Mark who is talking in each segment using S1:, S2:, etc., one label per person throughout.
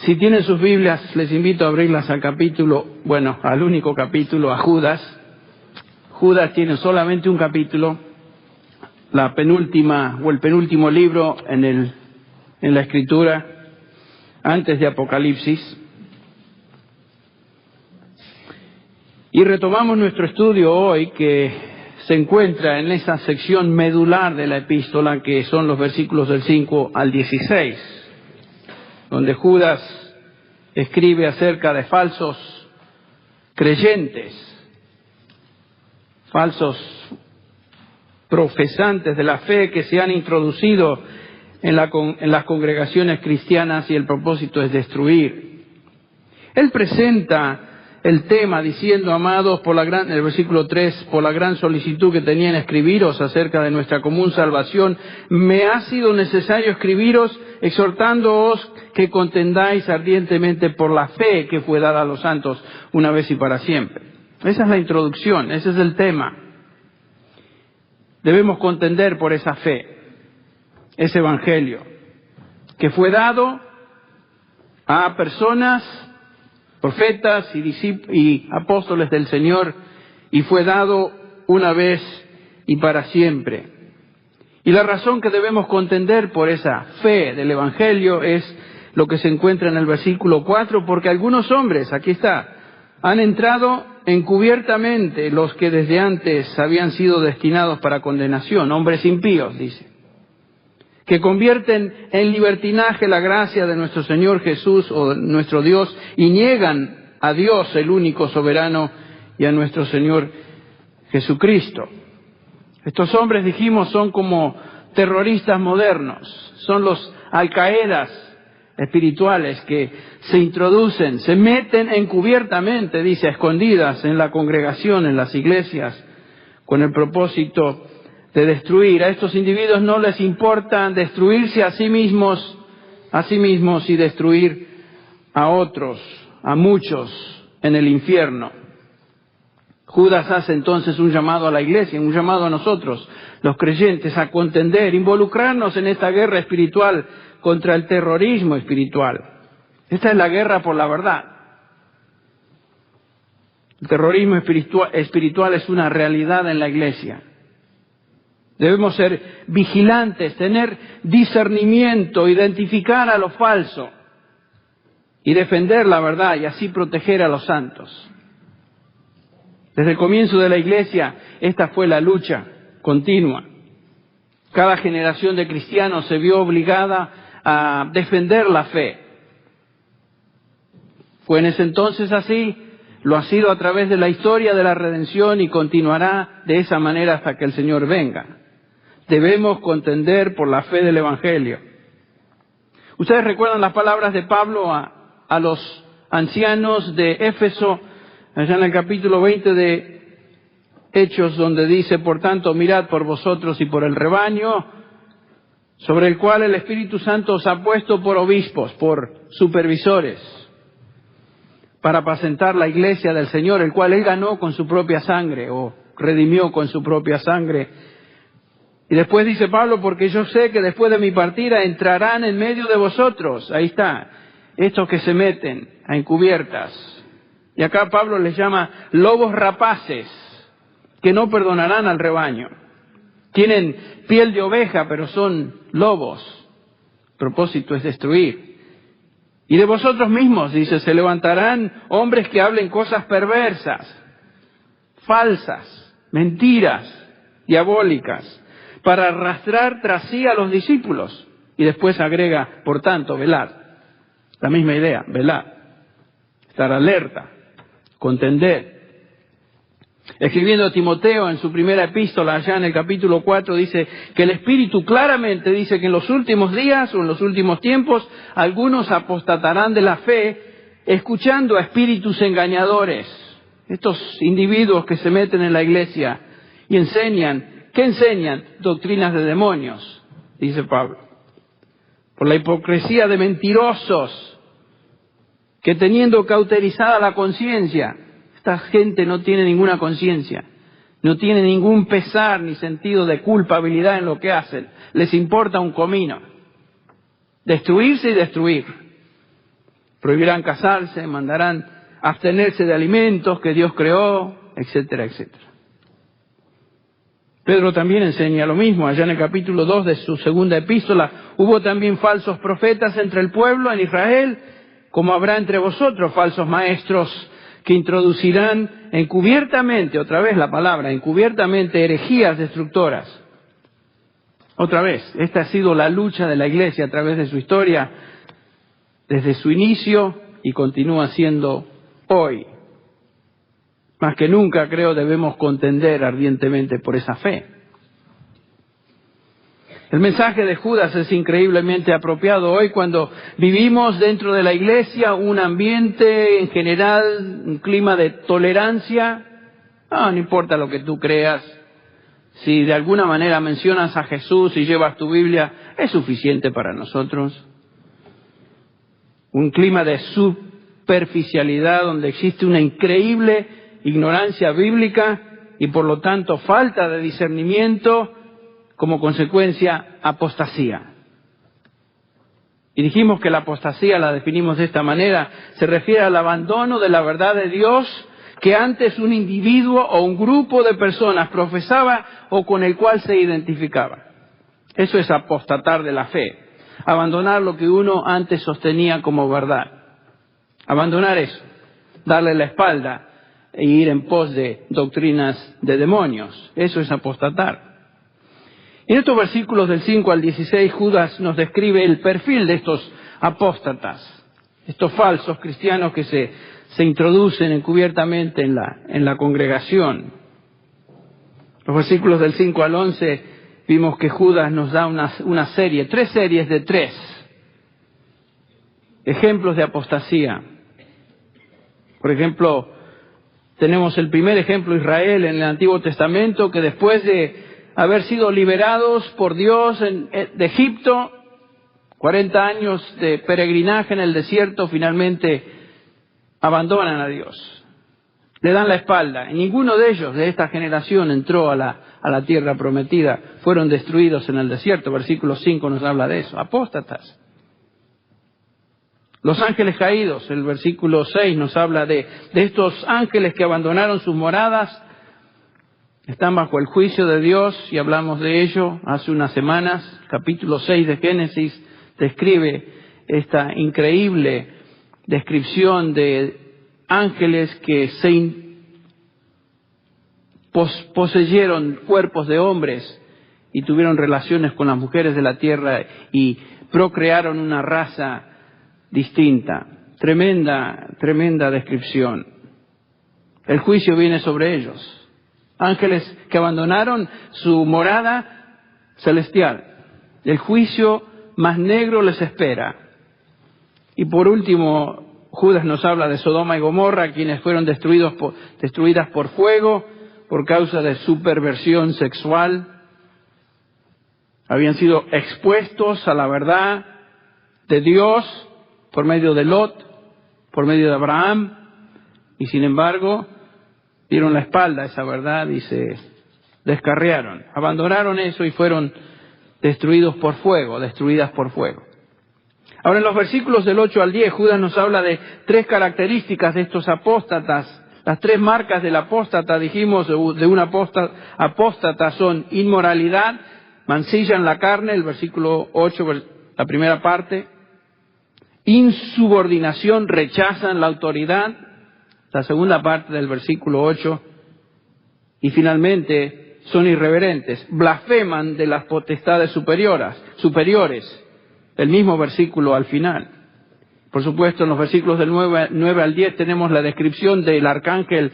S1: Si tienen sus Biblias, les invito a abrirlas al único capítulo, a Judas. Judas tiene solamente un capítulo, la penúltima o el penúltimo libro en la Escritura, antes de Apocalipsis. Y retomamos nuestro estudio hoy, que se encuentra en esa sección medular de la epístola, que son los versículos del 5 al 16, donde Judas escribe acerca de falsos creyentes, falsos profesantes de la fe que se han introducido en las congregaciones cristianas, y el propósito es destruir. Él presenta el tema diciendo: amados, el versículo 3, por la gran solicitud que tenía en escribiros acerca de nuestra común salvación, me ha sido necesario escribiros exhortándoos que contendáis ardientemente por la fe que fue dada a los santos una vez y para siempre. Esa es la introducción, ese es el tema. Debemos contender por esa fe, ese evangelio, que fue dado a personas, profetas y apóstoles del Señor, y fue dado una vez y para siempre. Y la razón que debemos contender por esa fe del evangelio es lo que se encuentra en el versículo 4, porque algunos hombres, aquí está, han entrado encubiertamente, los que desde antes habían sido destinados para condenación, hombres impíos, dice, que convierten en libertinaje la gracia de nuestro Señor Jesús o nuestro Dios, y niegan a Dios, el único soberano, y a nuestro Señor Jesucristo. Estos hombres, dijimos, son como terroristas modernos, son los Al-Qaedas espirituales que se introducen, se meten encubiertamente, dice, a escondidas en la congregación, en las iglesias, con el propósito de destruir. A estos individuos no les importa destruirse a sí mismos y destruir a otros, a muchos en el infierno. Judas hace entonces un llamado a la iglesia, un llamado a nosotros, los creyentes, a contender, involucrarnos en esta guerra espiritual contra el terrorismo espiritual. Esta es la guerra por la verdad. El terrorismo espiritual es una realidad en la iglesia. Debemos ser vigilantes, tener discernimiento, identificar a lo falso y defender la verdad, y así proteger a los santos. Desde el comienzo de la iglesia, esta fue la lucha continua. Cada generación de cristianos se vio obligada a defender la fe. Fue en ese entonces así, lo ha sido a través de la historia de la redención, y continuará de esa manera hasta que el Señor venga. Debemos contender por la fe del evangelio. Ustedes recuerdan las palabras de Pablo a los ancianos de Éfeso, allá en el capítulo 20 de Hechos, donde dice: por tanto, mirad por vosotros y por el rebaño, sobre el cual el Espíritu Santo os ha puesto por obispos, por supervisores, para apacentar la iglesia del Señor, el cual Él ganó con su propia sangre, o redimió con su propia sangre. Y después dice Pablo: porque yo sé que después de mi partida entrarán en medio de vosotros. Ahí está, estos que se meten a encubiertas. Y acá Pablo les llama lobos rapaces, que no perdonarán al rebaño. Tienen piel de oveja, pero son lobos. El propósito es destruir. Y de vosotros mismos, dice, se levantarán hombres que hablen cosas perversas, falsas, mentiras, diabólicas, para arrastrar tras sí a los discípulos. Y después agrega: por tanto, velad. La misma idea, velad. Estar alerta, contender. Escribiendo a Timoteo en su primera epístola, allá en el capítulo 4, dice que el Espíritu claramente dice que en los últimos días o en los últimos tiempos algunos apostatarán de la fe, escuchando a espíritus engañadores. Estos individuos que se meten en la iglesia y enseñan, ¿qué enseñan? Doctrinas de demonios, dice Pablo. Por la hipocresía de mentirosos, que teniendo cauterizada la conciencia, esta gente no tiene ninguna conciencia, no tiene ningún pesar ni sentido de culpabilidad en lo que hacen. Les importa un comino. Destruirse y destruir. Prohibirán casarse, mandarán abstenerse de alimentos que Dios creó, etcétera, etcétera. Pedro también enseña lo mismo. Allá en el capítulo 2 de su segunda epístola, hubo también falsos profetas entre el pueblo en Israel, como habrá entre vosotros falsos maestros que introducirán encubiertamente, otra vez la palabra, encubiertamente herejías destructoras. Otra vez, esta ha sido la lucha de la Iglesia a través de su historia, desde su inicio y continúa siendo hoy. Más que nunca, creo, debemos contender ardientemente por esa fe. El mensaje de Judas es increíblemente apropiado hoy cuando vivimos dentro de la Iglesia un ambiente en general, un clima de tolerancia. No importa lo que tú creas. Si de alguna manera mencionas a Jesús y llevas tu Biblia, es suficiente para nosotros. Un clima de superficialidad donde existe una increíble ignorancia bíblica y por lo tanto falta de discernimiento, como consecuencia apostasía. Y dijimos que la apostasía la definimos de esta manera, se refiere al abandono de la verdad de Dios que antes un individuo o un grupo de personas profesaba o con el cual se identificaba. Eso es apostatar de la fe, abandonar lo que uno antes sostenía como verdad. Abandonar eso, darle la espalda e ir en pos de doctrinas de demonios. Eso es apostatar. En estos versículos del 5 al 16, Judas nos describe el perfil de estos apóstatas, estos falsos cristianos que se introducen encubiertamente en la congregación. Los versículos del 5 al 11 vimos que Judas nos da una serie, 3 series de 3 ejemplos de apostasía. Por ejemplo, tenemos el primer ejemplo, Israel, en el Antiguo Testamento, que después de haber sido liberados por Dios de Egipto, 40 años de peregrinaje en el desierto, finalmente abandonan a Dios. Le dan la espalda. Y ninguno de ellos, de esta generación, entró a la tierra prometida. Fueron destruidos en el desierto. Versículo 5 nos habla de eso. Apóstatas. Los ángeles caídos, el versículo 6 nos habla de estos ángeles que abandonaron sus moradas, están bajo el juicio de Dios y hablamos de ello hace unas semanas. Capítulo 6 de Génesis describe esta increíble descripción de ángeles que poseyeron cuerpos de hombres y tuvieron relaciones con las mujeres de la tierra y procrearon una raza distinta. Tremenda descripción. El juicio viene sobre ellos. Ángeles que abandonaron su morada celestial. El juicio más negro les espera. Y por último, Judas nos habla de Sodoma y Gomorra, quienes fueron destruidas por fuego por causa de su perversión sexual. Habían sido expuestos a la verdad de Dios por medio de Lot, por medio de Abraham, y sin embargo dieron la espalda a esa verdad y se descarriaron. Abandonaron eso y fueron destruidas por fuego. Ahora en los versículos del 8 al 10, Judas nos habla de 3 características de estos apóstatas. Las 3 marcas del apóstata, dijimos, de un apóstata son inmoralidad, mancillan la carne, el versículo 8, la primera parte. Insubordinación, rechazan la autoridad, la segunda parte del versículo 8, y finalmente son irreverentes, blasfeman de las potestades superiores, el mismo versículo al final. Por supuesto, en los versículos del 9 al 10 tenemos la descripción del arcángel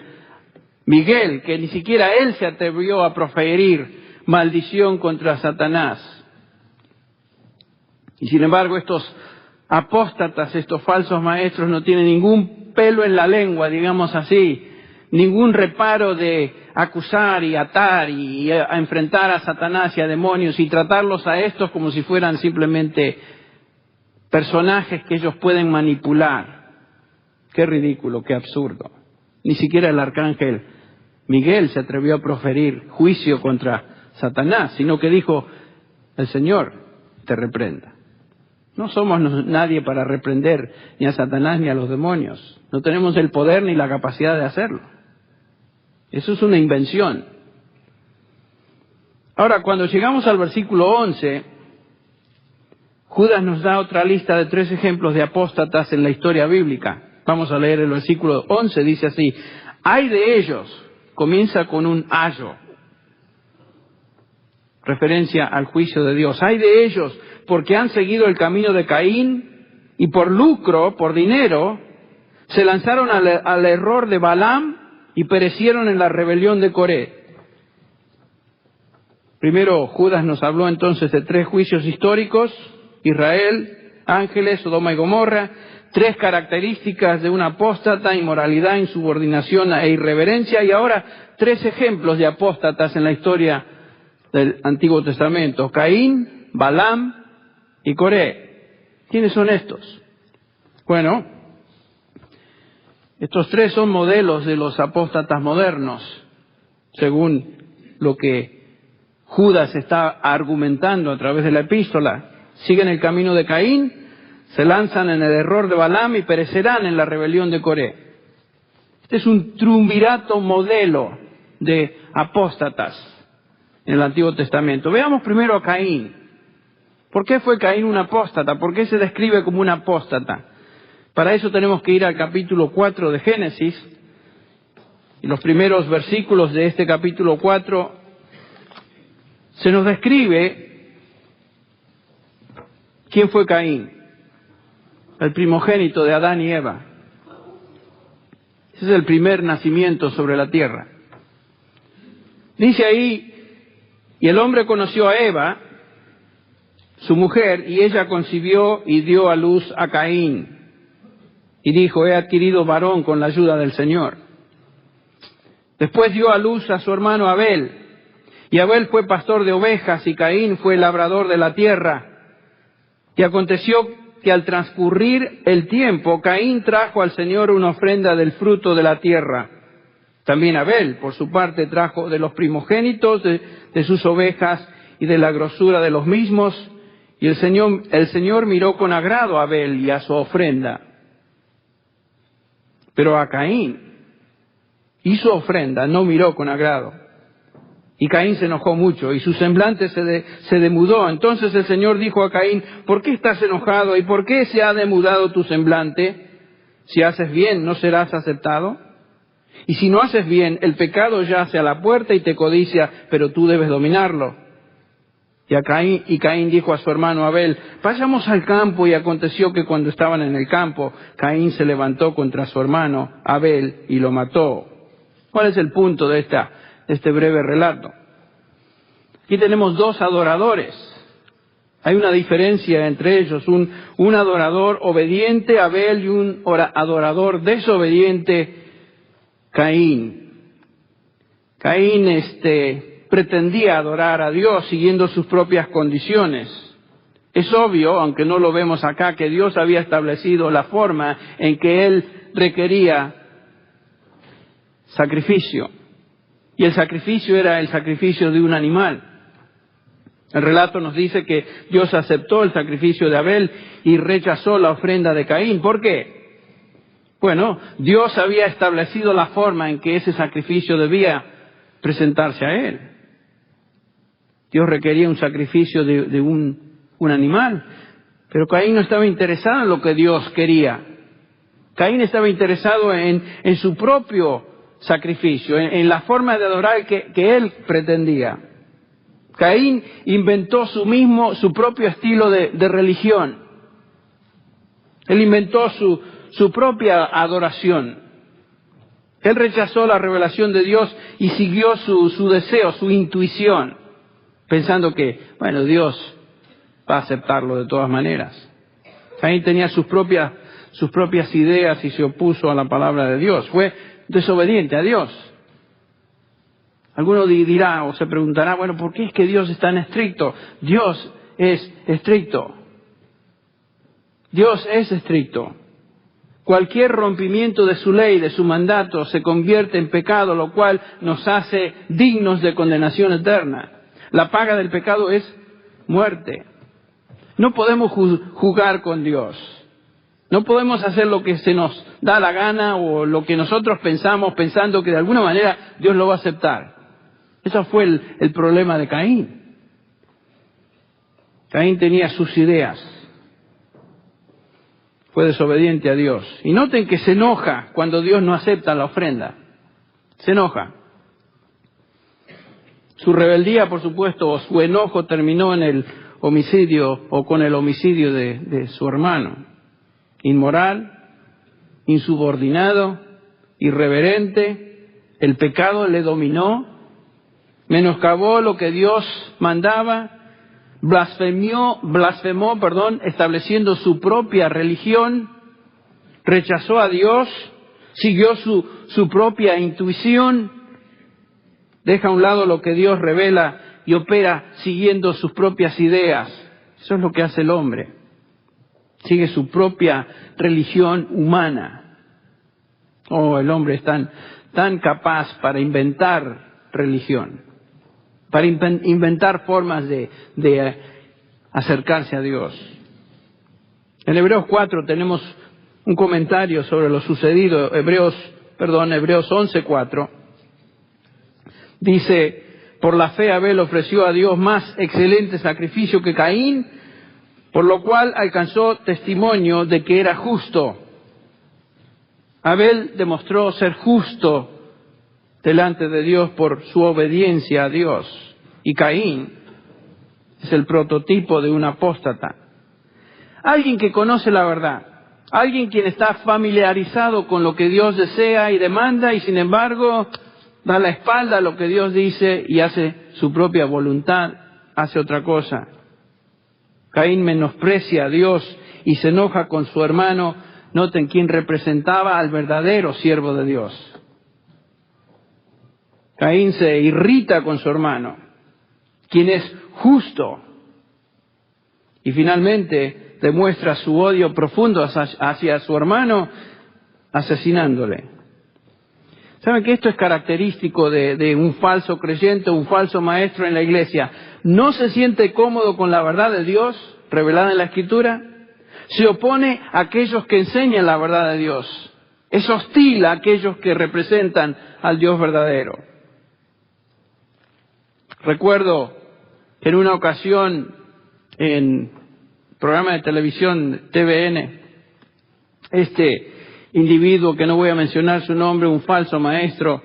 S1: Miguel, que ni siquiera él se atrevió a proferir maldición contra Satanás. Y sin embargo, estos apóstatas, estos falsos maestros, no tienen ningún pelo en la lengua, digamos así, ningún reparo de acusar y atar y a enfrentar a Satanás y a demonios y tratarlos a estos como si fueran simplemente personajes que ellos pueden manipular. Qué ridículo, qué absurdo. Ni siquiera el arcángel Miguel se atrevió a proferir juicio contra Satanás, sino que dijo: el Señor te reprenda. No somos nadie para reprender ni a Satanás ni a los demonios. No tenemos el poder ni la capacidad de hacerlo. Eso es una invención. Ahora, cuando llegamos al versículo 11, Judas nos da otra lista de 3 ejemplos de apóstatas en la historia bíblica. Vamos a leer el versículo 11, dice así: hay de ellos, comienza con un ayo, referencia al juicio de Dios. Hay de ellos porque han seguido el camino de Caín y por lucro, por dinero, se lanzaron al error de Balaam y perecieron en la rebelión de Coré. Primero, Judas nos habló entonces de 3 juicios históricos: Israel, ángeles, Sodoma y Gomorra. 3 características de un apóstata: inmoralidad, insubordinación e irreverencia. Y ahora 3 ejemplos de apóstatas en la historia del Antiguo Testamento: Caín, Balaam y Coré. ¿Quiénes son estos? Bueno, estos 3 son modelos de los apóstatas modernos, según lo que Judas está argumentando a través de la epístola. Siguen el camino de Caín, se lanzan en el error de Balaam y perecerán en la rebelión de Coré. Este es un triunvirato modelo de apóstatas en el Antiguo Testamento. Veamos primero a Caín. ¿Por qué fue Caín un apóstata? ¿Por qué se describe como un apóstata? Para eso tenemos que ir al capítulo 4 de Génesis. Y los primeros versículos de este capítulo 4 se nos describe quién fue Caín, el primogénito de Adán y Eva. Ese es el primer nacimiento sobre la tierra. Dice ahí: y el hombre conoció a Eva, su mujer, y ella concibió y dio a luz a Caín. Y dijo: he adquirido varón con la ayuda del Señor. Después dio a luz a su hermano Abel. Y Abel fue pastor de ovejas y Caín fue labrador de la tierra. Y aconteció que al transcurrir el tiempo, Caín trajo al Señor una ofrenda del fruto de la tierra. También Abel, por su parte, trajo de los primogénitos de sus ovejas y de la grosura de los mismos. Y el Señor miró con agrado a Abel y a su ofrenda. Pero a Caín y su ofrenda no miró con agrado. Y Caín se enojó mucho y su semblante se demudó. Entonces el Señor dijo a Caín: ¿por qué estás enojado y por qué se ha demudado tu semblante? Si haces bien, ¿no serás aceptado? Y si no haces bien, el pecado yace a la puerta y te codicia, pero tú debes dominarlo. Y Caín dijo a su hermano Abel: vayamos al campo. Y aconteció que cuando estaban en el campo, Caín se levantó contra su hermano Abel y lo mató. ¿Cuál es el punto de este breve relato? Aquí tenemos 2 adoradores. Hay una diferencia entre ellos: un adorador obediente, Abel, y un adorador desobediente, Caín. Caín pretendía adorar a Dios siguiendo sus propias condiciones. Es obvio, aunque no lo vemos acá, que Dios había establecido la forma en que él requería sacrificio. Y el sacrificio era el sacrificio de un animal. El relato nos dice que Dios aceptó el sacrificio de Abel y rechazó la ofrenda de Caín. ¿Por qué? Bueno, Dios había establecido la forma en que ese sacrificio debía presentarse a él. Dios requería un sacrificio de un animal, pero Caín no estaba interesado en lo que Dios quería. Caín estaba interesado en su propio sacrificio, en la forma de adorar que él pretendía. Caín inventó su propio estilo de religión. Él inventó su propia adoración. Él rechazó la revelación de Dios y siguió su deseo, su intuición, pensando que, bueno, Dios va a aceptarlo de todas maneras. Caín tenía sus propias ideas y se opuso a la palabra de Dios. Fue desobediente a Dios. Alguno dirá o se preguntará: bueno, ¿por qué es que Dios es tan estricto? Dios es estricto. Dios es estricto. Cualquier rompimiento de su ley, de su mandato, se convierte en pecado, lo cual nos hace dignos de condenación eterna. La paga del pecado es muerte. No podemos jugar con Dios. No podemos hacer lo que se nos da la gana o lo que nosotros pensamos, pensando que de alguna manera Dios lo va a aceptar. Ese fue el problema de Caín. Caín tenía sus ideas. Fue desobediente a Dios. Y noten que se enoja cuando Dios no acepta la ofrenda. Se enoja. Su rebeldía, por supuesto, o su enojo terminó en el homicidio o con el homicidio de su hermano. Inmoral, insubordinado, irreverente, el pecado le dominó, menoscabó lo que Dios mandaba, blasfemó, estableciendo su propia religión, rechazó a Dios, siguió su propia intuición, deja a un lado lo que Dios revela y opera siguiendo sus propias ideas. Eso es lo que hace el hombre. Sigue su propia religión humana. Oh, el hombre es tan capaz para inventar religión, para inventar formas de acercarse a Dios. En Hebreos 4 tenemos un comentario sobre lo sucedido. Hebreos 11:4. Dice: por la fe Abel ofreció a Dios más excelente sacrificio que Caín, por lo cual alcanzó testimonio de que era justo. Abel demostró ser justo delante de Dios por su obediencia a Dios. Y Caín es el prototipo de un apóstata. Alguien que conoce la verdad, alguien quien está familiarizado con lo que Dios desea y demanda y sin embargo da la espalda a lo que Dios dice y hace su propia voluntad, hace otra cosa. Caín menosprecia a Dios y se enoja con su hermano. Noten quién representaba al verdadero siervo de Dios. Caín se irrita con su hermano, quien es justo, y finalmente demuestra su odio profundo hacia su hermano, asesinándole. ¿Saben que esto es característico de un falso creyente, un falso maestro en la iglesia? No se siente cómodo con la verdad de Dios revelada en la Escritura, se opone a aquellos que enseñan la verdad de Dios, es hostil a aquellos que representan al Dios verdadero. Recuerdo que en una ocasión en programa de televisión TVN, este individuo, que no voy a mencionar su nombre, un falso maestro,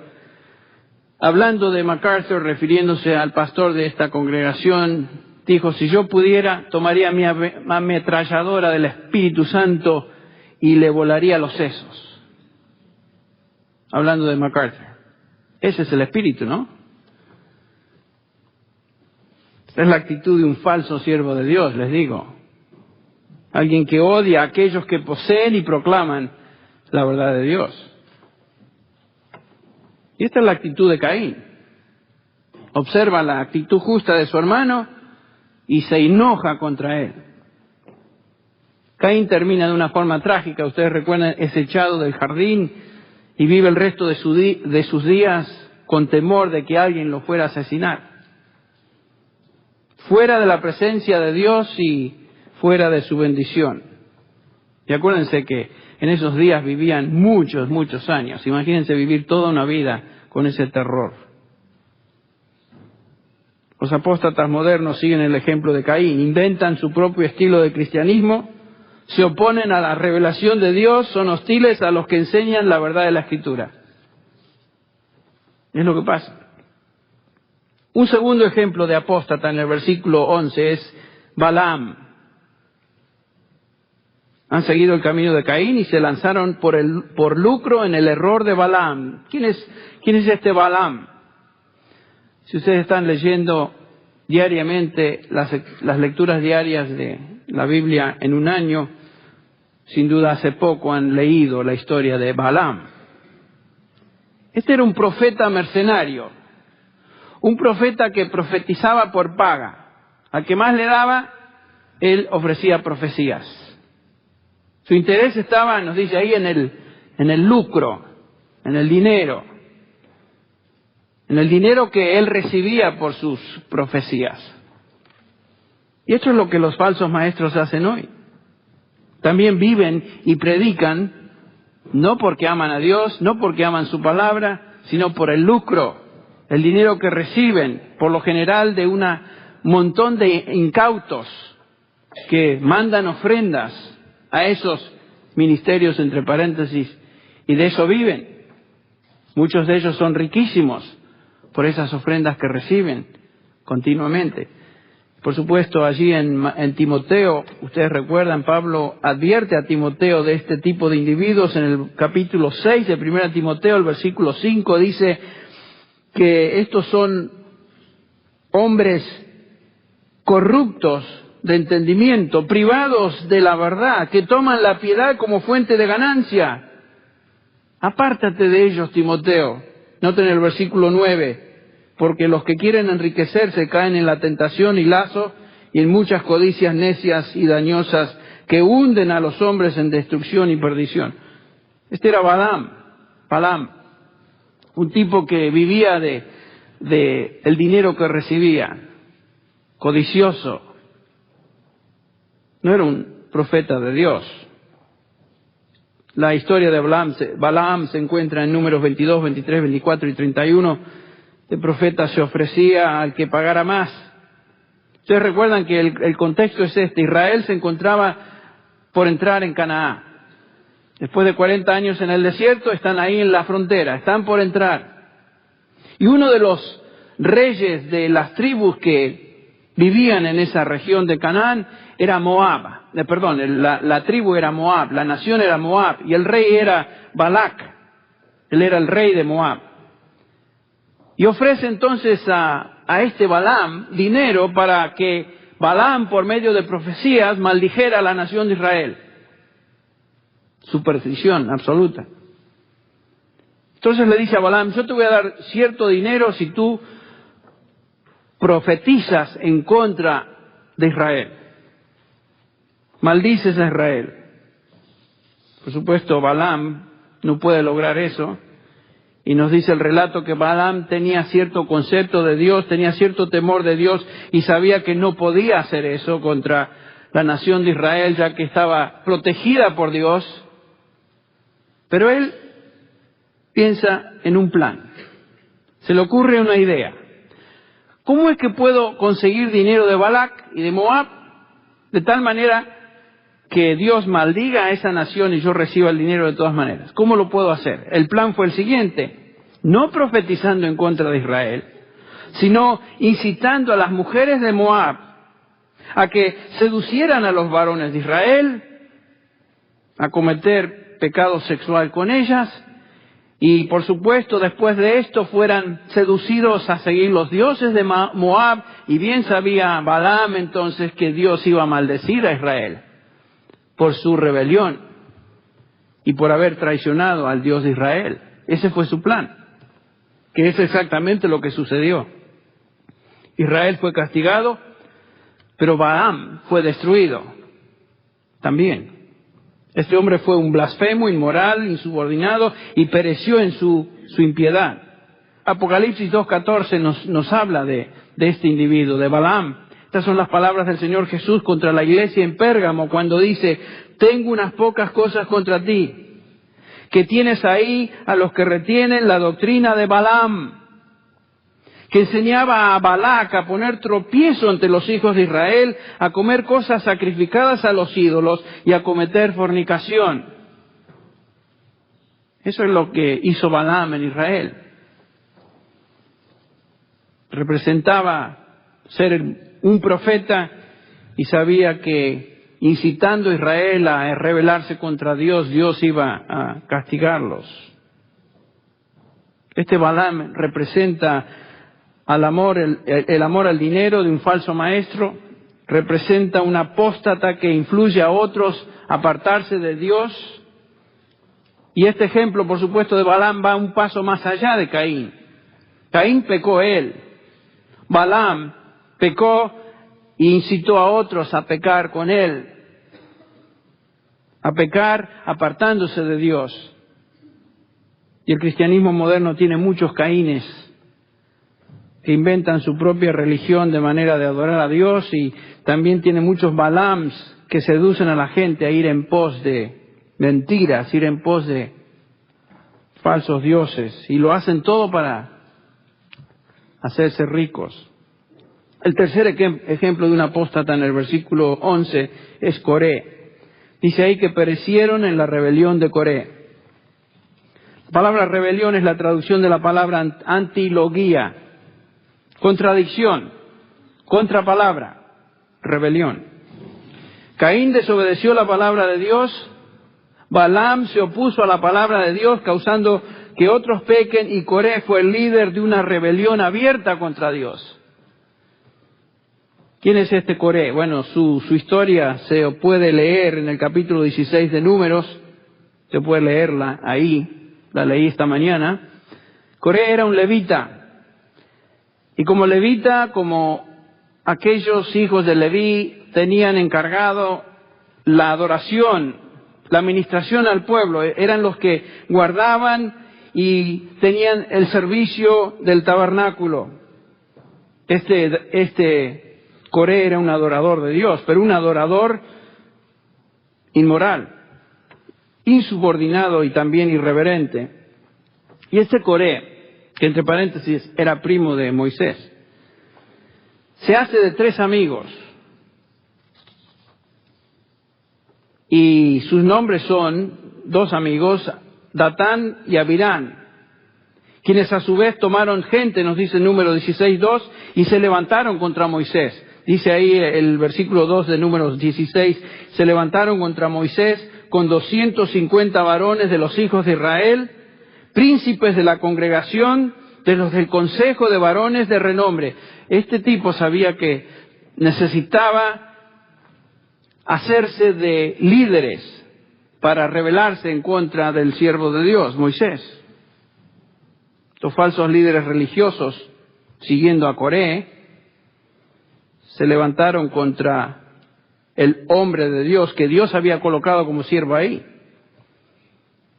S1: hablando de MacArthur, refiriéndose al pastor de esta congregación, dijo: si yo pudiera, tomaría mi ametralladora del Espíritu Santo y le volaría los sesos. Hablando de MacArthur. Ese es el espíritu, ¿no? Es la actitud de un falso siervo de Dios, les digo. Alguien que odia a aquellos que poseen y proclaman la verdad de Dios. Y esta es la actitud de Caín. Observa la actitud justa de su hermano y se enoja contra él. Caín termina de una forma trágica. Ustedes recuerdan, es echado del jardín y vive el resto de sus días con temor de que alguien lo fuera a asesinar. Fuera de la presencia de Dios y fuera de su bendición. Y acuérdense que en esos días vivían muchos años. Imagínense vivir toda una vida con ese terror. Los apóstatas modernos siguen el ejemplo de Caín, inventan su propio estilo de cristianismo, se oponen a la revelación de Dios, son hostiles a los que enseñan la verdad de la Escritura. Es lo que pasa. Un segundo ejemplo de apóstata en el versículo 11 es Balaam. Han seguido el camino de Caín y se lanzaron por lucro en el error de Balaam. ¿Quién es este Balaam? Si ustedes están leyendo diariamente las lecturas diarias de la Biblia en un año, sin duda hace poco han leído la historia de Balaam. Este era un profeta mercenario, un profeta que profetizaba por paga. Al que más le daba, él ofrecía profecías. Su interés estaba, nos dice ahí, en el lucro, en el dinero que él recibía por sus profecías. Y esto es lo que los falsos maestros hacen hoy. También viven y predican, no porque aman a Dios, no porque aman su palabra, sino por el lucro, el dinero que reciben, por lo general de un montón de incautos que mandan ofrendas a esos ministerios, entre paréntesis, y de eso viven. Muchos de ellos son riquísimos por esas ofrendas que reciben continuamente. Por supuesto, allí en Timoteo, ustedes recuerdan, Pablo advierte a Timoteo de este tipo de individuos. En el capítulo 6 de 1 Timoteo, el versículo 5, dice que estos son hombres corruptos de entendimiento, privados de la verdad, que toman la piedad como fuente de ganancia. Apártate de ellos, Timoteo. Noten el versículo 9. Porque los que quieren enriquecerse caen en la tentación y lazo y en muchas codicias necias y dañosas que hunden a los hombres en destrucción y perdición. Este era Balaam, un tipo que vivía de el dinero que recibía, codicioso. No era un profeta de Dios. La historia de Balaam se encuentra en Números 22, 23, 24 y 31. Este profeta se ofrecía al que pagara más. Ustedes recuerdan que el contexto es este. Israel se encontraba por entrar en Canaán. Después de 40 años en el desierto, están ahí en la frontera, están por entrar. Y uno de los reyes de las tribus que vivían en esa región de Canaán era Moab. La tribu era Moab, la nación era Moab, y el rey era Balac. Él era el rey de Moab. Y ofrece entonces a este Balaam dinero para que Balaam, por medio de profecías, maldijera a la nación de Israel. Superstición absoluta. Entonces le dice a Balaam, yo te voy a dar cierto dinero si tú profetizas en contra de Israel. Maldices a Israel. Por supuesto, Balaam no puede lograr eso. Y nos dice el relato que Balaam tenía cierto concepto de Dios, tenía cierto temor de Dios y sabía que no podía hacer eso contra la nación de Israel, ya que estaba protegida por Dios. Pero él piensa en un plan. Se le ocurre una idea. ¿Cómo es que puedo conseguir dinero de Balac y de Moab de tal manera que Dios maldiga a esa nación y yo reciba el dinero de todas maneras? ¿Cómo lo puedo hacer? El plan fue el siguiente: no profetizando en contra de Israel, sino incitando a las mujeres de Moab a que seducieran a los varones de Israel, a cometer pecado sexual con ellas, y por supuesto después de esto fueran seducidos a seguir los dioses de Moab, y bien sabía Balaam entonces que Dios iba a maldecir a Israel por su rebelión y por haber traicionado al Dios de Israel. Ese fue su plan, que es exactamente lo que sucedió. Israel fue castigado, pero Balaam fue destruido también. Este hombre fue un blasfemo, inmoral, insubordinado y pereció en su impiedad. Apocalipsis 2:14 nos habla de este individuo, de Balaam. Estas son las palabras del Señor Jesús contra la iglesia en Pérgamo cuando dice: tengo unas pocas cosas contra ti, que tienes ahí a los que retienen la doctrina de Balaam, que enseñaba a Balac a poner tropiezo ante los hijos de Israel, a comer cosas sacrificadas a los ídolos y a cometer fornicación. Eso es lo que hizo Balaam en Israel. Representaba ser un profeta y sabía que incitando a Israel a rebelarse contra Dios, Dios iba a castigarlos. Este Balaam representa al amor, el amor al dinero de un falso maestro, representa un apóstata que influye a otros a apartarse de Dios. Y este ejemplo, por supuesto, de Balaam va un paso más allá de Caín. Caín pecó él. Balaam pecó e incitó a otros a pecar con él, a pecar apartándose de Dios. Y el cristianismo moderno tiene muchos Caínes que inventan su propia religión de manera de adorar a Dios, y también tiene muchos Balams que seducen a la gente a ir en pos de mentiras, ir en pos de falsos dioses, y lo hacen todo para hacerse ricos. El tercer ejemplo de un apóstata en el versículo 11 es Coré. Dice ahí que perecieron en la rebelión de Coré. La palabra rebelión es la traducción de la palabra antilogía, contradicción, contrapalabra, rebelión. Caín desobedeció la palabra de Dios, Balaam se opuso a la palabra de Dios, causando que otros pequen, y Coré fue el líder de una rebelión abierta contra Dios. ¿Quién es este Coré? Bueno, su historia se puede leer en el capítulo 16 de Números, se puede leerla ahí, la leí esta mañana. Coré era un levita, y como levita, como aquellos hijos de Leví, tenían encargado la adoración, la administración al pueblo, eran los que guardaban y tenían el servicio del tabernáculo. Este Coré era un adorador de Dios, pero un adorador inmoral, insubordinado y también irreverente. Y este Coré, que entre paréntesis era primo de Moisés, se hace de 3 amigos. Y sus nombres son 2 amigos, Datán y Abirán, quienes a su vez tomaron gente, nos dice Números 16:2, y se levantaron contra Moisés. Dice ahí el versículo 2 de Números 16, se levantaron contra Moisés con 250 varones de los hijos de Israel, príncipes de la congregación, de los del consejo de varones de renombre. Este tipo sabía que necesitaba hacerse de líderes para rebelarse en contra del siervo de Dios, Moisés. Estos falsos líderes religiosos, siguiendo a Coré, se levantaron contra el hombre de Dios que Dios había colocado como siervo ahí.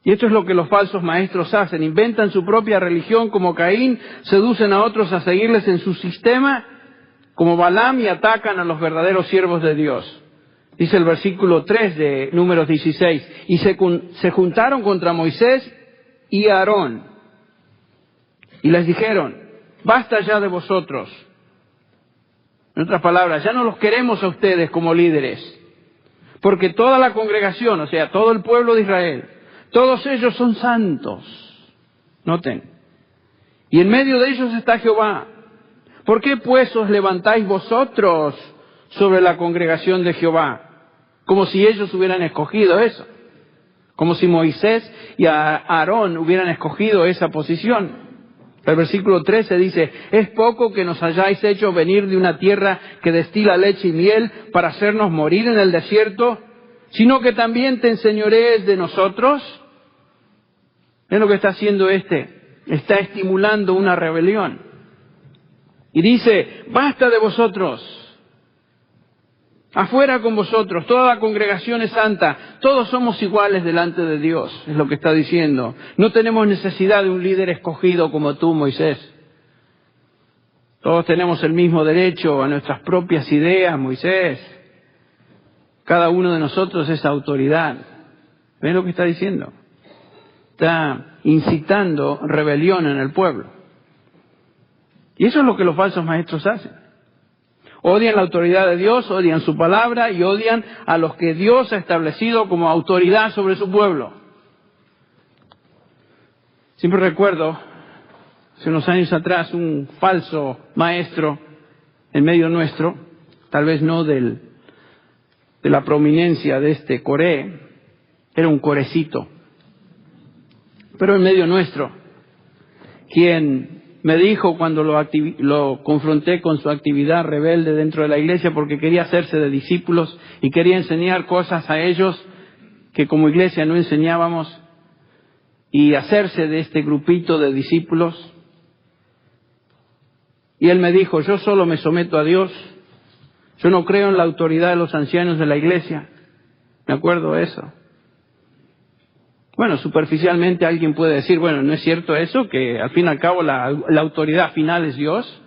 S1: Y esto es lo que los falsos maestros hacen: inventan su propia religión como Caín, seducen a otros a seguirles en su sistema como Balaam y atacan a los verdaderos siervos de Dios. Dice el versículo 3 de Números 16, y se juntaron contra Moisés y Aarón y les dijeron: basta ya de vosotros. En otras palabras, ya no los queremos a ustedes como líderes, porque toda la congregación, o sea, todo el pueblo de Israel, todos ellos son santos. Noten. Y en medio de ellos está Jehová. ¿Por qué pues os levantáis vosotros sobre la congregación de Jehová? Como si ellos hubieran escogido eso. Como si Moisés y Aarón hubieran escogido esa posición. El versículo 13 dice: es poco que nos hayáis hecho venir de una tierra que destila leche y miel para hacernos morir en el desierto, sino que también te enseñorees de nosotros. Es lo que está haciendo está estimulando una rebelión. Y dice: basta de vosotros, afuera con vosotros, toda la congregación es santa, todos somos iguales delante de Dios, es lo que está diciendo. No tenemos necesidad de un líder escogido como tú, Moisés. Todos tenemos el mismo derecho a nuestras propias ideas, Moisés. Cada uno de nosotros es autoridad. ¿Ven lo que está diciendo? Está incitando rebelión en el pueblo. Y eso es lo que los falsos maestros hacen. Odian la autoridad de Dios, odian su palabra y odian a los que Dios ha establecido como autoridad sobre su pueblo. Siempre recuerdo, hace unos años atrás, un falso maestro en medio nuestro, tal vez no de la prominencia de este Coré, era un corecito, pero en medio nuestro, quien me dijo cuando lo confronté con su actividad rebelde dentro de la iglesia, porque quería hacerse de discípulos y quería enseñar cosas a ellos que como iglesia no enseñábamos, y hacerse de este grupito de discípulos. Y él me dijo: yo solo me someto a Dios, yo no creo en la autoridad de los ancianos de la iglesia. Me acuerdo de eso. Bueno, superficialmente alguien puede decir: bueno, ¿no es cierto eso? Que al fin y al cabo la autoridad final es Dios.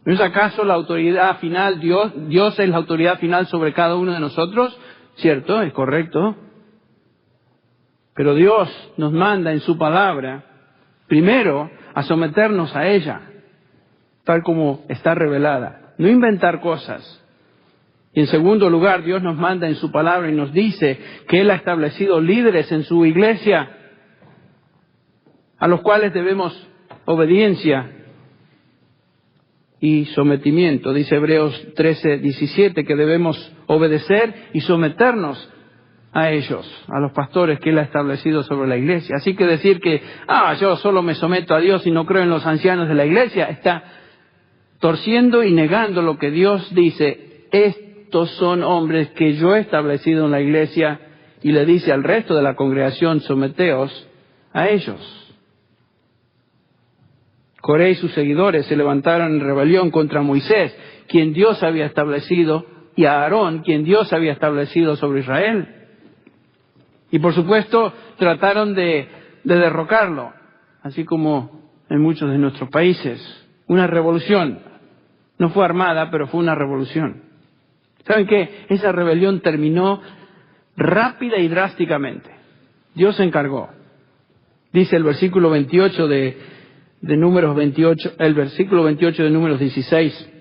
S1: ¿No es acaso la autoridad final, Dios es la autoridad final sobre cada uno de nosotros? ¿Cierto? Es correcto. Pero Dios nos manda en su palabra, primero, a someternos a ella, tal como está revelada. No inventar cosas. Y en segundo lugar, Dios nos manda en su palabra y nos dice que Él ha establecido líderes en su iglesia, a los cuales debemos obediencia y sometimiento. Dice Hebreos 13:17 que debemos obedecer y someternos a ellos, a los pastores que Él ha establecido sobre la iglesia. Así que decir que, yo solo me someto a Dios y no creo en los ancianos de la iglesia, está torciendo y negando lo que Dios dice. Estos son hombres que yo he establecido en la iglesia, y le dice al resto de la congregación, someteos a ellos. Coré y sus seguidores se levantaron en rebelión contra Moisés, quien Dios había establecido, y a Aarón, quien Dios había establecido sobre Israel. Y por supuesto trataron de derrocarlo, así como en muchos de nuestros países. Una revolución. No fue armada, pero fue una revolución. ¿Saben qué? Esa rebelión terminó rápida y drásticamente. Dios se encargó. Dice el versículo 28 de Números 28, el versículo 28 de Números 16.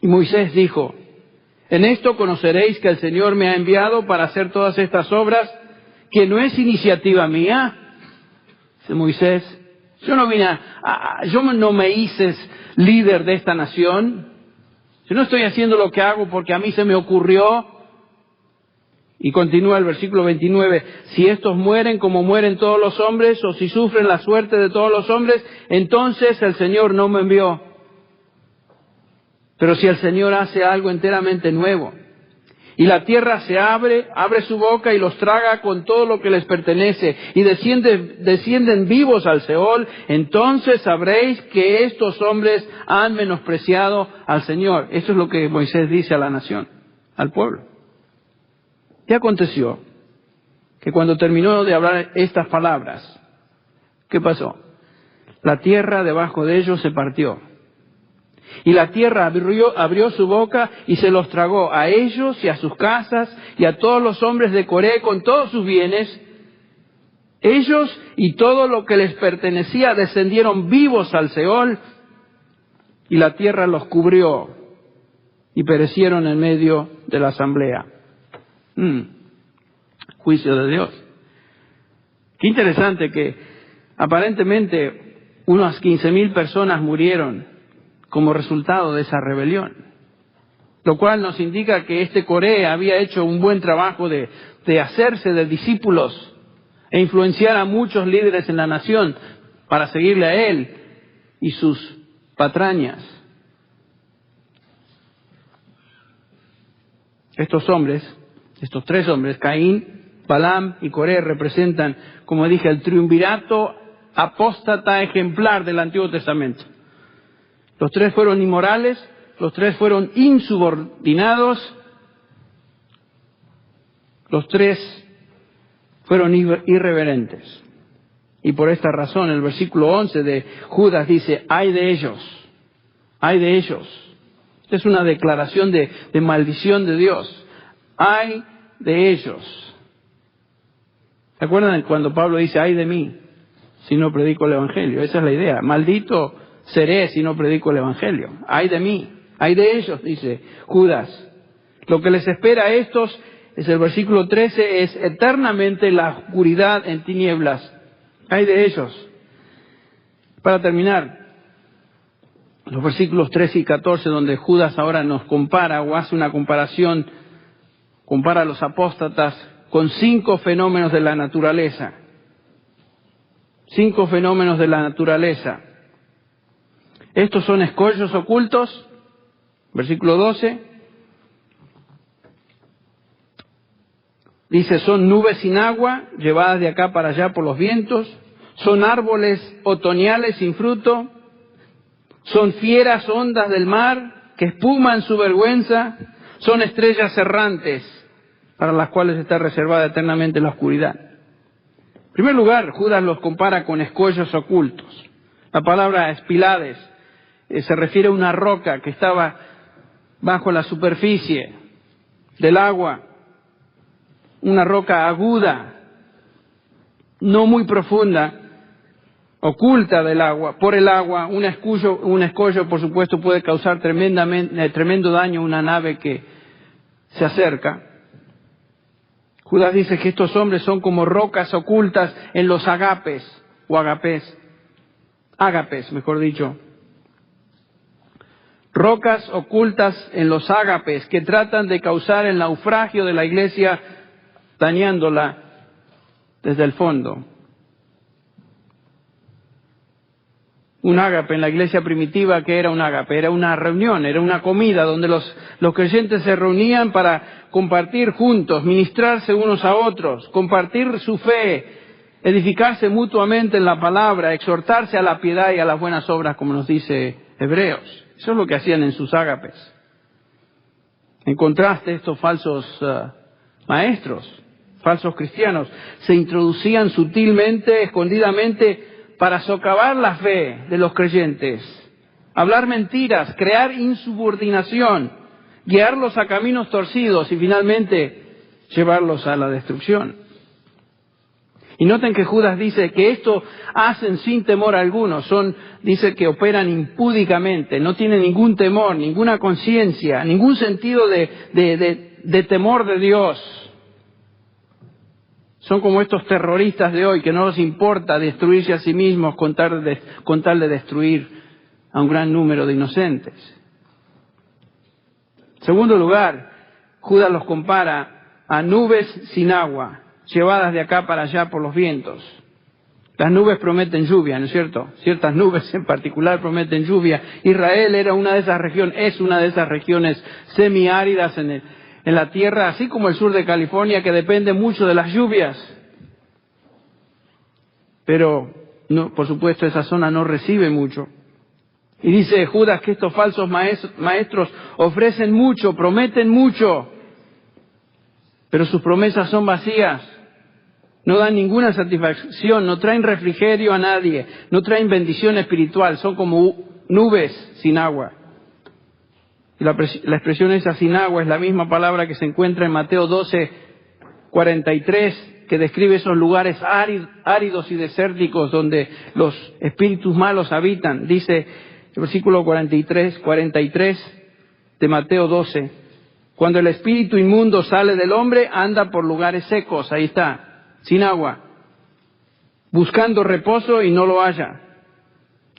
S1: Y Moisés dijo: en esto conoceréis que el Señor me ha enviado para hacer todas estas obras, que no es iniciativa mía. Dice Moisés: yo no me hice líder de esta nación. Yo no estoy haciendo lo que hago porque a mí se me ocurrió. Y continúa el versículo 29, si estos mueren como mueren todos los hombres, o si sufren la suerte de todos los hombres, entonces el Señor no me envió. Pero si el Señor hace algo enteramente nuevo, y la tierra se abre su boca y los traga con todo lo que les pertenece, y descienden vivos al Seol, entonces sabréis que estos hombres han menospreciado al Señor. Esto es lo que Moisés dice a la nación, al pueblo. ¿Qué aconteció? Que cuando terminó de hablar estas palabras, ¿qué pasó? La tierra debajo de ellos se partió. Y la tierra abrió su boca y se los tragó a ellos y a sus casas y a todos los hombres de Coré con todos sus bienes. Ellos y todo lo que les pertenecía descendieron vivos al Seol, y la tierra los cubrió y perecieron en medio de la asamblea. Juicio de Dios. Qué interesante que aparentemente unas 15,000 personas murieron como resultado de esa rebelión, lo cual nos indica que este Coré había hecho un buen trabajo de hacerse de discípulos e influenciar a muchos líderes en la nación para seguirle a él y sus patrañas. Estos tres hombres, Caín, Balaam y Coré, representan, como dije, el triunvirato apóstata ejemplar del Antiguo Testamento. Los tres fueron inmorales, los tres fueron insubordinados, los tres fueron irreverentes. Y por esta razón el versículo 11 de Judas dice: ¡ay de ellos! ¡Ay de ellos! Esta es una declaración de maldición de Dios. ¡Ay de ellos! ¿Se acuerdan cuando Pablo dice: ¡ay de mí si no predico el Evangelio? Esa es la idea. Maldito seré si no predico el Evangelio. ¡Ay de mí! ¡Ay de ellos!, dice Judas. Lo que les espera a estos, es el versículo 13, es eternamente la oscuridad en tinieblas. ¡Ay de ellos! Para terminar, los versículos 13 y 14, donde Judas ahora nos compara o hace una comparación, compara a los apóstatas con 5 fenómenos de la naturaleza. 5 fenómenos de la naturaleza. Estos son escollos ocultos, versículo 12. Dice: son nubes sin agua, llevadas de acá para allá por los vientos. Son árboles otoñales sin fruto. Son fieras ondas del mar que espuman su vergüenza. Son estrellas errantes para las cuales está reservada eternamente la oscuridad. En primer lugar, Judas los compara con escollos ocultos. La palabra espilades se refiere a una roca que estaba bajo la superficie del agua, una roca aguda, no muy profunda, oculta del agua, por el agua. Un escollo, por supuesto, puede causar tremendo daño a una nave que se acerca. Judas dice que estos hombres son como rocas ocultas en los ágapes, mejor dicho. Rocas ocultas en los ágapes que tratan de causar el naufragio de la iglesia, dañándola desde el fondo. Un ágape en la iglesia primitiva, ¿qué era un ágape? Era una reunión, era una comida donde los creyentes se reunían para compartir juntos, ministrarse unos a otros, compartir su fe, edificarse mutuamente en la palabra, exhortarse a la piedad y a las buenas obras, como nos dice Hebreos. Eso es lo que hacían en sus ágapes. En contraste, estos falsos maestros, falsos cristianos, se introducían sutilmente, escondidamente, para socavar la fe de los creyentes, hablar mentiras, crear insubordinación, guiarlos a caminos torcidos y finalmente llevarlos a la destrucción. Y noten que Judas dice que esto hacen sin temor alguno, dice que operan impúdicamente, no tienen ningún temor, ninguna conciencia, ningún sentido de temor de Dios. Son como estos terroristas de hoy que no les importa destruirse a sí mismos con tal de destruir a un gran número de inocentes. En segundo lugar, Judas los compara a nubes sin agua, llevadas de acá para allá por los vientos. Las nubes prometen lluvia, ¿no es cierto? Ciertas nubes en particular prometen lluvia. Israel es una de esas regiones semiáridas en la tierra, así como el sur de California, que depende mucho de las lluvias. Pero, no, por supuesto, esa zona no recibe mucho. Y dice Judas que estos falsos maestros ofrecen mucho, prometen mucho, pero sus promesas son vacías. No dan ninguna satisfacción, no traen refrigerio a nadie, no traen bendición espiritual, son como nubes sin agua. Y la expresión esa sin agua es la misma palabra que se encuentra en Mateo 12:43, que describe esos lugares áridos y desérticos donde los espíritus malos habitan. Dice el versículo 43 de Mateo 12, cuando el espíritu inmundo sale del hombre, anda por lugares secos, ahí está, sin agua, buscando reposo y no lo halla.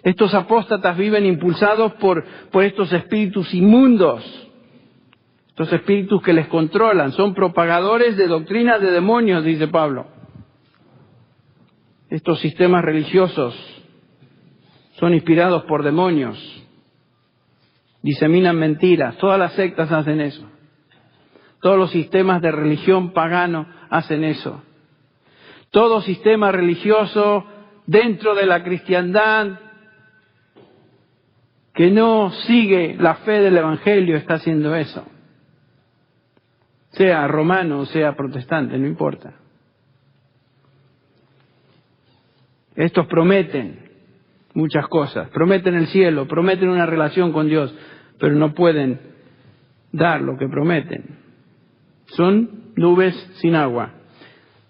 S1: Estos apóstatas viven impulsados por estos espíritus inmundos, estos espíritus que les controlan, son propagadores de doctrinas de demonios, dice Pablo. Estos sistemas religiosos son inspirados por demonios, diseminan mentiras, todas las sectas hacen eso, todos los sistemas de religión pagano hacen eso. Todo sistema religioso dentro de la cristiandad que no sigue la fe del Evangelio está haciendo eso. Sea romano o sea protestante, no importa. Estos prometen muchas cosas, prometen el cielo, prometen una relación con Dios, pero no pueden dar lo que prometen. Son nubes sin agua.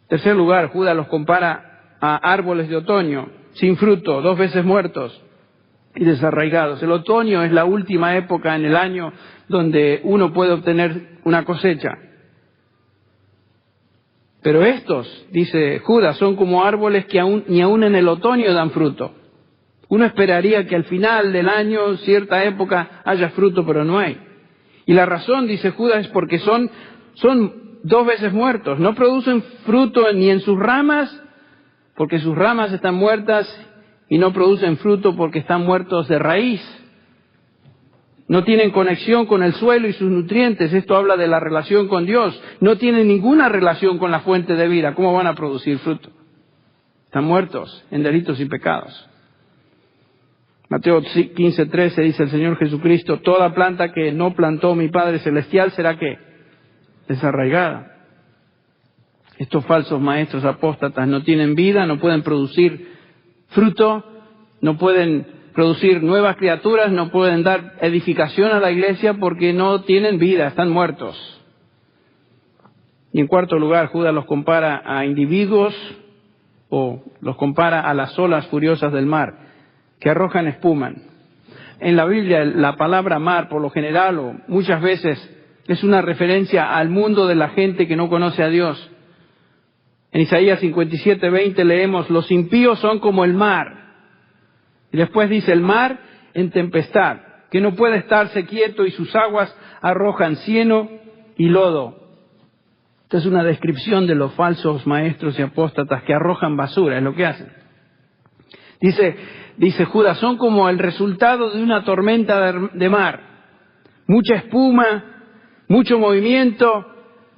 S1: En tercer lugar, Judas los compara a árboles de otoño, sin fruto, 2 veces muertos y desarraigados. El otoño es la última época en el año donde uno puede obtener una cosecha. Pero estos, dice Judas, son como árboles que ni aún en el otoño dan fruto. Uno esperaría que al final del año, cierta época, haya fruto, pero no hay. Y la razón, dice Judas, es porque son 2 veces muertos. No producen fruto ni en sus ramas, porque sus ramas están muertas, y no producen fruto porque están muertos de raíz. No tienen conexión con el suelo y sus nutrientes. Esto habla de la relación con Dios. No tienen ninguna relación con la fuente de vida. ¿Cómo van a producir fruto? Están muertos en delitos y pecados. Mateo 15:13 dice el Señor Jesucristo, toda planta que no plantó mi Padre Celestial será ¿qué? Desarraigada. Estos falsos maestros apóstatas no tienen vida, no pueden producir fruto, no pueden producir nuevas criaturas, no pueden dar edificación a la iglesia porque no tienen vida, están muertos. Y en cuarto lugar, Judas los compara a individuos o los compara a las olas furiosas del mar que arrojan espuma. En la Biblia la palabra mar por lo general o muchas veces es una referencia al mundo de la gente que no conoce a Dios. En Isaías 57:20 leemos, los impíos son como el mar. Y después dice, el mar en tempestad, que no puede estarse quieto y sus aguas arrojan cieno y lodo. Esta es una descripción de los falsos maestros y apóstatas que arrojan basura, es lo que hacen. Dice Judas, son como el resultado de una tormenta de mar. Mucha espuma, mucho movimiento,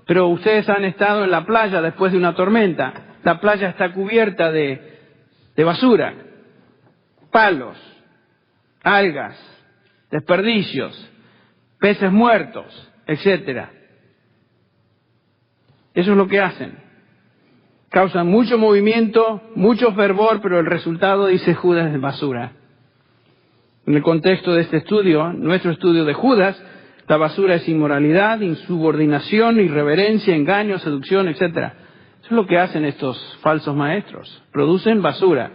S1: pero ustedes han estado en la playa después de una tormenta. La playa está cubierta de basura, palos, algas, desperdicios, peces muertos, etcétera. Eso es lo que hacen. Causan mucho movimiento, mucho fervor, pero el resultado, dice Judas, es basura. En el contexto de este estudio, nuestro estudio de Judas, la basura es inmoralidad, insubordinación, irreverencia, engaño, seducción, etcétera. Eso es lo que hacen estos falsos maestros. Producen basura.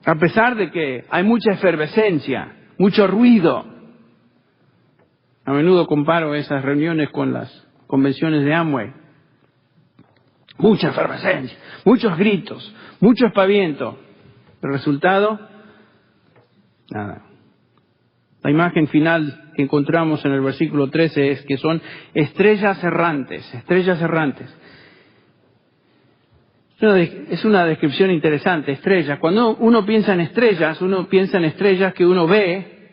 S1: A pesar de que hay mucha efervescencia, mucho ruido. A menudo comparo esas reuniones con las convenciones de Amway. Mucha efervescencia, muchos gritos, mucho aspaviento. El resultado, nada. La imagen final que encontramos en el versículo 13 es que son estrellas errantes, estrellas errantes. Es una descripción interesante, estrellas. Cuando uno piensa en estrellas que uno ve,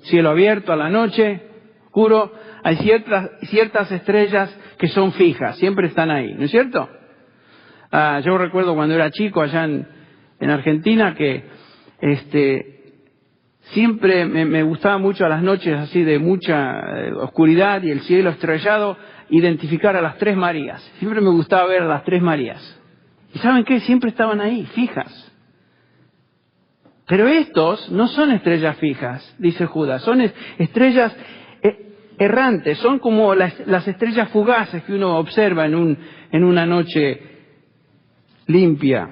S1: cielo abierto a la noche, oscuro. Hay ciertas estrellas que son fijas, siempre están ahí, ¿no es cierto? Yo recuerdo cuando era chico allá en Argentina que siempre me gustaba mucho a las noches así de mucha oscuridad y el cielo estrellado, identificar a las tres Marías. Siempre me gustaba ver a las tres Marías. ¿Y saben qué? Siempre estaban ahí, fijas. Pero estos no son estrellas fijas, dice Judas, son estrellas errantes, son como las estrellas fugaces que uno observa en una noche limpia.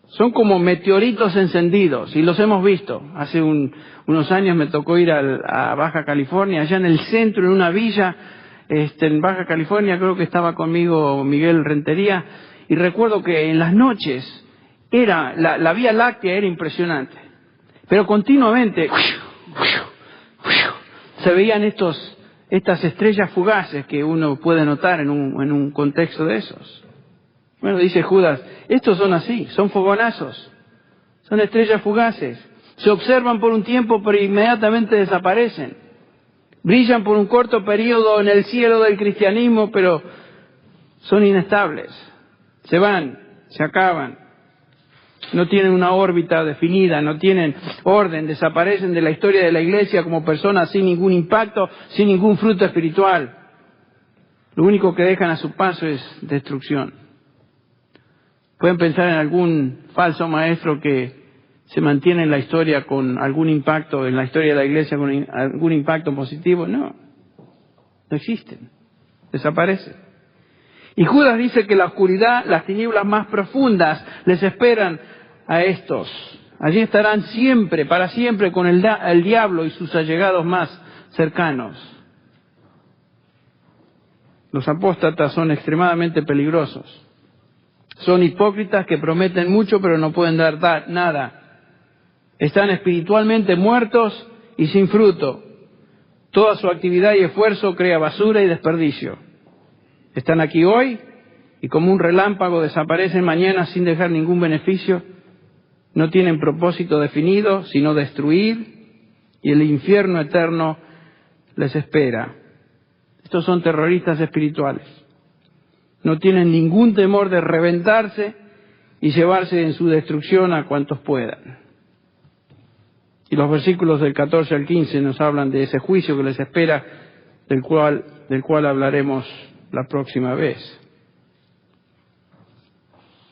S1: Son como meteoritos encendidos, y los hemos visto. Hace unos años me tocó ir a Baja California, allá en el centro, en una villa, en Baja California, creo que estaba conmigo Miguel Rentería, y recuerdo que en las noches la Vía Láctea era impresionante, pero continuamente se veían estas estrellas fugaces que uno puede notar en un contexto de esos. Bueno, dice Judas, estos son así, son fogonazos, son estrellas fugaces, se observan por un tiempo pero inmediatamente desaparecen. Brillan por un corto periodo en el cielo del cristianismo, pero son inestables. Se van, se acaban. No tienen una órbita definida, no tienen orden, desaparecen de la historia de la iglesia como personas sin ningún impacto, sin ningún fruto espiritual. Lo único que dejan a su paso es destrucción. Pueden pensar en algún falso maestro que se mantiene en la historia con algún impacto, en la historia de la iglesia con algún impacto positivo. No existen, desaparecen. Y Judas dice que la oscuridad, las tinieblas más profundas les esperan a estos. Allí estarán siempre, para siempre, con el diablo y sus allegados más cercanos. Los apóstatas son extremadamente peligrosos. Son hipócritas que prometen mucho pero no pueden dar nada. Están espiritualmente muertos y sin fruto. Toda su actividad y esfuerzo crea basura y desperdicio. Están aquí hoy y como un relámpago desaparecen mañana sin dejar ningún beneficio. No tienen propósito definido, sino destruir, y el infierno eterno les espera. Estos son terroristas espirituales. No tienen ningún temor de reventarse y llevarse en su destrucción a cuantos puedan. Y los versículos del 14 al 15 nos hablan de ese juicio que les espera, del cual hablaremos la próxima vez.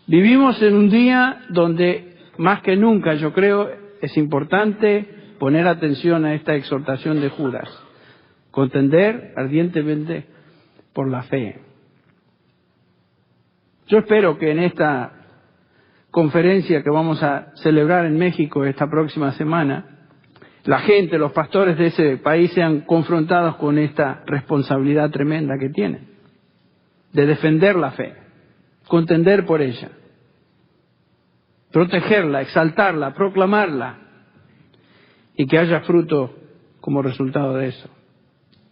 S1: Vivimos en un día donde más que nunca, yo creo, es importante poner atención a esta exhortación de Judas. Contender ardientemente por la fe. Yo espero que en esta conferencia que vamos a celebrar en México esta próxima semana, la gente, los pastores de ese país sean confrontados con esta responsabilidad tremenda que tienen, de defender la fe, contender por ella, protegerla, exaltarla, proclamarla, y que haya fruto como resultado de eso.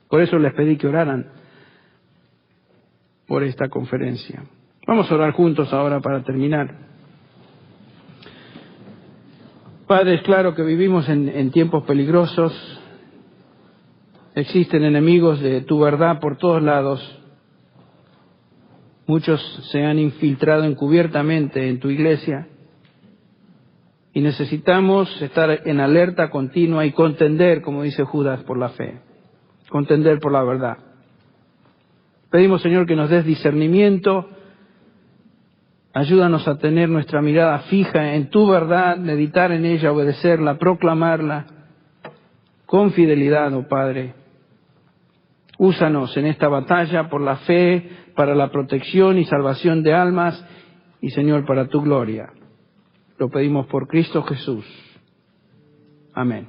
S1: Por eso les pedí que oraran por esta conferencia. Vamos a orar juntos ahora para terminar. Padre, es claro que vivimos en tiempos peligrosos. Existen enemigos de tu verdad por todos lados. Muchos se han infiltrado encubiertamente en tu iglesia. Y necesitamos estar en alerta continua y contender, como dice Judas, por la fe. Contender por la verdad. Pedimos, Señor, que nos des discernimiento. Ayúdanos a tener nuestra mirada fija en tu verdad, meditar en ella, obedecerla, proclamarla con fidelidad, oh Padre. Úsanos en esta batalla por la fe, para la protección y salvación de almas y, Señor, para tu gloria. Lo pedimos por Cristo Jesús. Amén.